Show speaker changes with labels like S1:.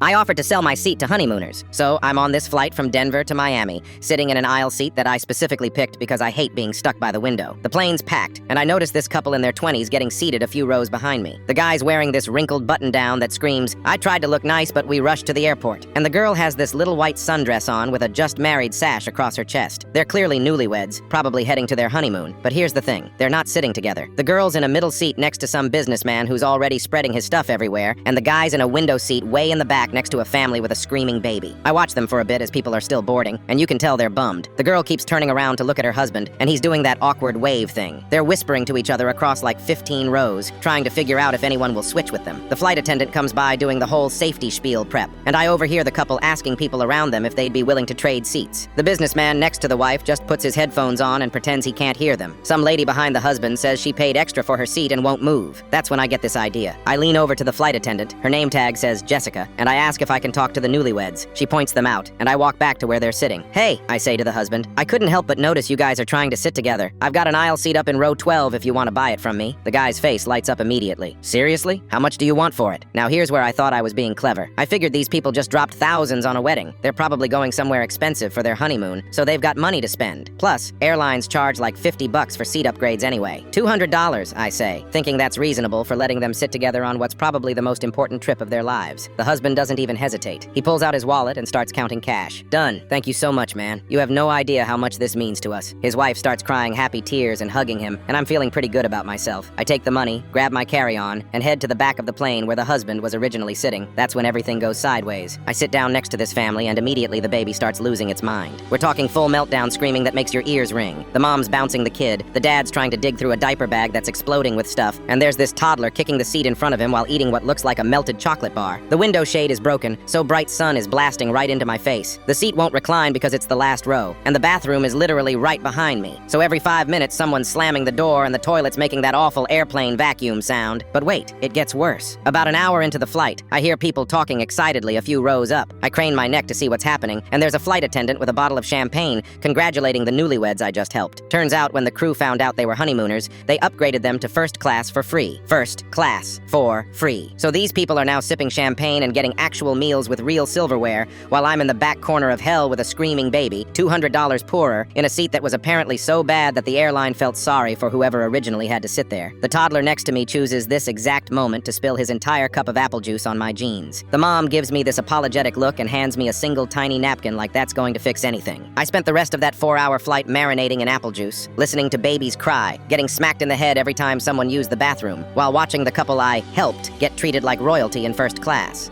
S1: I offered to sell my seat to honeymooners, so I'm on this flight from Denver to Miami, sitting in an aisle seat that I specifically picked because I hate being stuck by the window. The plane's packed, and I notice this couple in their 20s getting seated a few rows behind me. The guy's wearing this wrinkled button-down that screams, "I tried to look nice, but we rushed to the airport." And the girl has this little white sundress on with a just-married sash across her chest. They're clearly newlyweds, probably heading to their honeymoon. But here's the thing, they're not sitting together. The girl's in a middle seat next to some businessman who's already spreading his stuff everywhere, and the guy's in a window seat way in the back next to a family with a screaming baby. I watch them for a bit as people are still boarding, and you can tell they're bummed. The girl keeps turning around to look at her husband, and he's doing that awkward wave thing. They're whispering to each other across like 15 rows, trying to figure out if anyone will switch with them. The flight attendant comes by doing the whole safety spiel prep, and I overhear the couple asking people around them if they'd be willing to trade seats. The businessman next to the wife just puts his headphones on and pretends he can't hear them. Some lady behind the husband says she paid extra for her seat and won't move. That's when I get this idea. I lean over to the flight attendant, her name tag says Jessica, and I ask if I can talk to the newlyweds. She points them out, and I walk back to where they're sitting. "Hey," I say to the husband, "I couldn't help but notice you guys are trying to sit together. I've got an aisle seat up in row 12 if you want to buy it from me." The guy's face lights up immediately. "Seriously? How much do you want for it?" Now here's where I thought I was being clever. I figured these people just dropped thousands on a wedding. They're probably going somewhere expensive for their honeymoon, so they've got money to spend. Plus, airlines charge like $50 for seat upgrades anyway. $200, I say, thinking that's reasonable for letting them sit together on what's probably the most important trip of their lives. The husband doesn't even hesitate. He pulls out his wallet and starts counting cash. "Done. Thank you so much, man. You have no idea how much this means to us." His wife starts crying happy tears and hugging him, and I'm feeling pretty good about myself. I take the money, grab my carry-on, and head to the back of the plane where the husband was originally sitting. That's when everything goes sideways. I sit down next to this family, and immediately the baby starts losing its mind. We're talking full meltdown screaming that makes your ears ring. The mom's bouncing the kid, the dad's trying to dig through a diaper bag that's exploding with stuff, and there's this toddler kicking the seat in front of him while eating what looks like a melted chocolate bar. The window shade is broken, so bright sun is blasting right into my face. The seat won't recline because it's the last row, and the bathroom is literally right behind me. So every 5 minutes, someone's slamming the door and the toilet's making that awful airplane vacuum sound. But wait, it gets worse. About an hour into the flight, I hear people talking excitedly a few rows up. I crane my neck to see what's happening, and there's a flight attendant with a bottle of champagne congratulating the newlyweds I just helped. Turns out when the crew found out they were honeymooners, they upgraded them to first class for free. First class for free. So these people are now sipping champagne and getting actual meals with real silverware, while I'm in the back corner of hell with a screaming baby, $200 poorer, in a seat that was apparently so bad that the airline felt sorry for whoever originally had to sit there. The toddler next to me chooses this exact moment to spill his entire cup of apple juice on my jeans. The mom gives me this apologetic look and hands me a single tiny napkin like that's going to fix anything. I spent the rest of that 4-hour flight marinating in apple juice, listening to babies cry, getting smacked in the head every time someone used the bathroom, while watching the couple I helped get treated like royalty in first class.